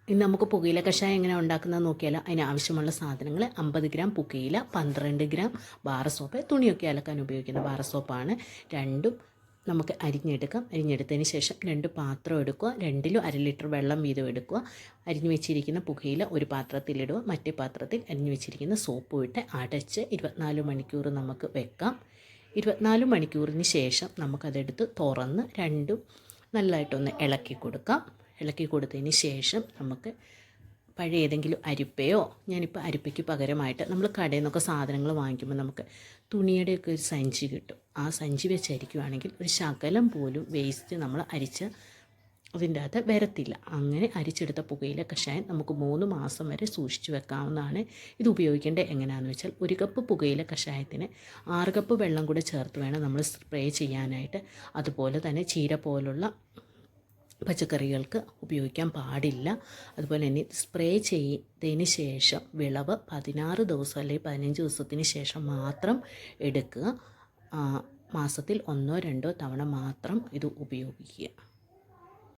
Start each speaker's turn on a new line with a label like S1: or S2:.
S1: ഇനി നമുക്ക് പുകയില കഷായം എങ്ങനെ ഉണ്ടാക്കുന്നത് നോക്കിയാൽ അതിന് ആവശ്യമുള്ള സാധനങ്ങൾ 50 ഗ്രാം പുകയില, 12 ഗ്രാം ബാർ സോപ്പ്, തുണിയൊക്കെ അലക്കാൻ ഉപയോഗിക്കുന്ന ബാർ സോപ്പാണ്. രണ്ടും നമുക്ക് അരിഞ്ഞെടുക്കാം. അരിഞ്ഞെടുത്തതിന് ശേഷം 2 പാത്രം എടുക്കുക. 2ലും 1/2 ലിറ്റർ വെള്ളം വീതം എടുക്കുക. അരിഞ്ഞു വെച്ചിരിക്കുന്ന പുകയില ഒരു പാത്രത്തിലിടുക. മറ്റേ പാത്രത്തിൽ അരിഞ്ഞു വെച്ചിരിക്കുന്ന സോപ്പ് ഇട്ട് അടച്ച് 24 മണിക്കൂർ നമുക്ക് വെക്കാം. 24 മണിക്കൂറിന് ശേഷം നമുക്കതെടുത്ത് തുറന്ന് രണ്ടും നല്ലതായിട്ടൊന്ന് ഇളക്കി കൊടുക്കാം. ഇളക്കി കൊടുത്തതിന് ശേഷം നമുക്ക് പഴയ ഏതെങ്കിലും അരിപ്പയോ, ഞാനിപ്പോൾ അരിപ്പയ്ക്ക് പകരമായിട്ട് നമ്മൾ കടയിൽ നിന്നൊക്കെ സാധനങ്ങൾ വാങ്ങിക്കുമ്പോൾ നമുക്ക് തുണിയുടെയൊക്കെ ഒരു സഞ്ചി കിട്ടും. ആ സഞ്ചി വെച്ച് അരിക്കുവാണെങ്കിൽ ഒരു ശകലം പോലും വേസ്റ്റ് നമ്മൾ അരിച്ച് അതിൻ്റെ അകത്ത് വരത്തില്ല. അങ്ങനെ അരിച്ചെടുത്ത പുകയില കഷായം നമുക്ക് 3 മാസം വരെ സൂക്ഷിച്ച് വെക്കാവുന്നതാണ്. ഇത് ഉപയോഗിക്കേണ്ടത് എങ്ങനെയാണെന്ന് വെച്ചാൽ 1 കപ്പ് പുകയില കഷായത്തിന് 6 കപ്പ് വെള്ളം കൂടെ ചേർത്ത് വേണം നമ്മൾ സ്പ്രേ ചെയ്യാനായിട്ട്. അതുപോലെ തന്നെ ചീര പോലുള്ള പച്ചക്കറികൾക്ക് ഉപയോഗിക്കാൻ പാടില്ല. അതുപോലെ തന്നെ സ്പ്രേ ചെയ്തതിന് ശേഷം വിളവ് 16 ദിവസം അല്ലെങ്കിൽ 15 ദിവസത്തിന് ശേഷം മാത്രം എടുക്കുക. മാസത്തിൽ 1-2 തവണ മാത്രം ഇത് ഉപയോഗിക്കുക.